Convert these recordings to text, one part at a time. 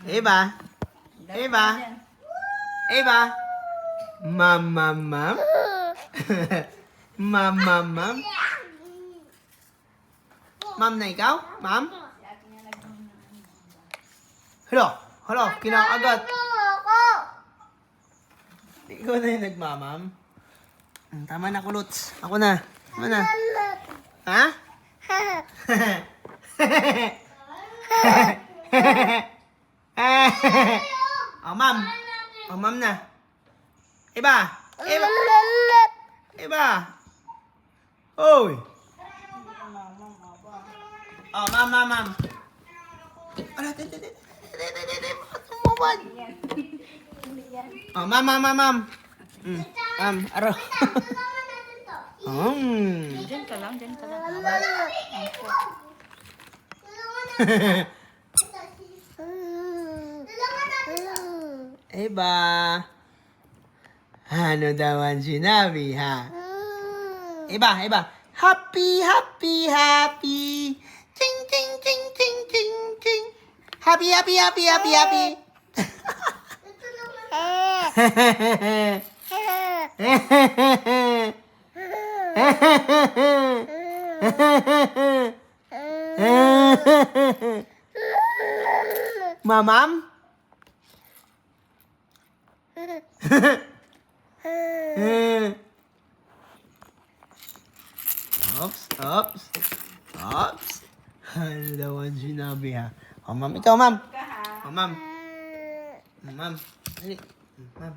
Eva. Eva. Eva. Mam, mam, mam. Mam, mam, mam. Mam na ikaw? Mam? Hello? Hello? Kinakagat. Ikaw na yung nagmamam. Tama na, kulots. Ako na. Tama na. Ha? Oh, ma'am. Oh, ma'am na. Iba. Iba. Iba. Oy. Oh, ma'am, ma'am, ma'am. Ala, oh, ma'am, ma'am, ma'am, ma'am. Ma'am, aro. Diyan ka lang, diyan ka lang. Iba. Ano daw ang sinabi, ha? Iba, iba. Happy, happy, happy. Ching, ching, ching, ching, ching, ching. Happy, happy, happy, happy, happy. Mamam? Ops, ops, ops. Ano daw ang sinabi, ha? Oh, ma'am. Ikaw, ma'am. Oh, ma'am. Ma'am. Dali. Ma'am.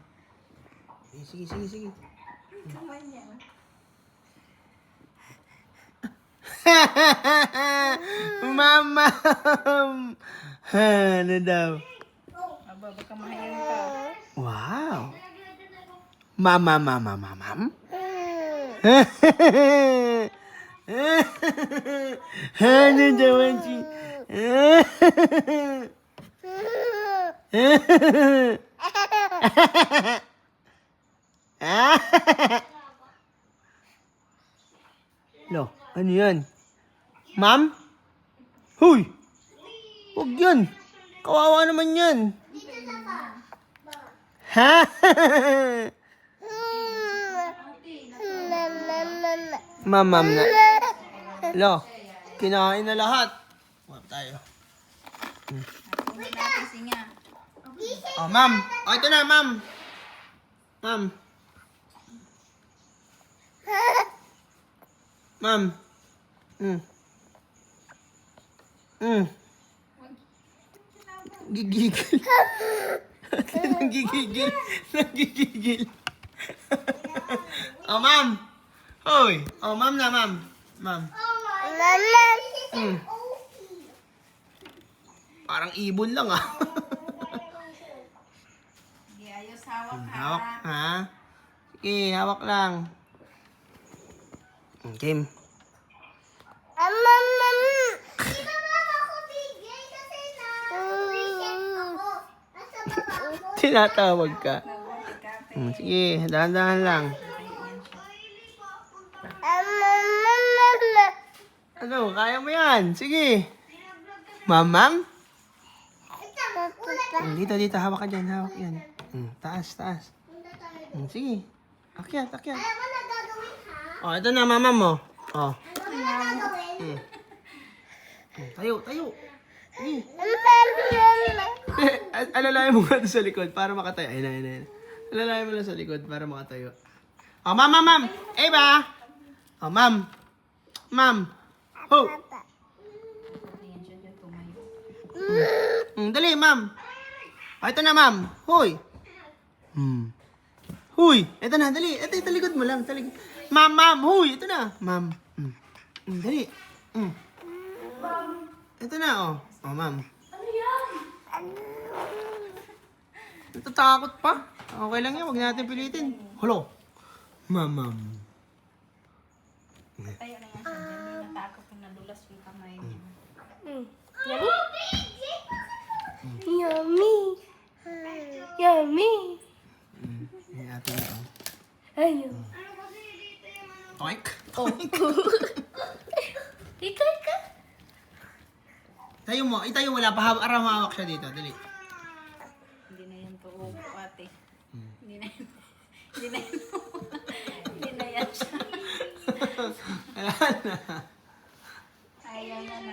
Sige, sige, sige. Mama. Ano daw? Aba, baka mahayan ka. Wow. Mama, mama, mamam. Ano daw ang si... Lo, ano yan? Ma'am? Huy! Huwag yan! Kawawa naman yan! Ha? Ma'am na. Lo, kinain na lahat. Huwag tayo. Hindi natin singa. Oh, ma'am. Oh, ito na, ma'am. Ma'am. Ma'am. Gigigil. Nagigigil. Nagigigil. Oh, ma'am. Hoy. Oh, ma'am na, ma'am. Ma'am. Parang ibon lang, ah. Sige, ayos hawak ha. Hawak, ha? Sige, hawak lang. Kim. Tinatawag ka. Sige, dahan-dahan lang. Ano, kaya mo yan. Sige. Mamam? Dito, dito. Hawak ka dyan. Hawak yan. Taas, taas. Sige. Akyat, akyat. Oh, ito na, mamam mo. Oh. Tayo, tayo. Sige. Alalayan mo nga sa likod para makatayo. Ayun, ayun, ayun. Alalayan mo lang sa likod para makatayo. Oh, ma'am, ma'am, ma'am. Eva. Oh, ma'am. Ma'am. Ho. Ayan siya dyan tumayo. Dali, ma'am. Oh, ito na, ma'am. Hoy. Huy. Ito na, dali. Ito, talikod mo lang. Talikod. Ma'am, ma'am. Huy. Ito na. Ma'am. Dali. Ito na, oh. Oh, ma'am. Natatakot pa. Okay lang yan. Huwag natin pilitin. Hello. Ma'am, ma'am. Tayo na nga siya dyan. Hindi natakot kung nadulas yung kamay niya. Yummy. Yummy. Yan natin ito. Ayun. Oink. Oh. Ika, ika. Tayo mo. Itayo mo lang. Hawak siya dito. Dali. Hindi na yan tuubo, ate. Hmm. Hindi na yan. Hindi na yan. Hindi na yan siya. Ayan na. Ayaw na na.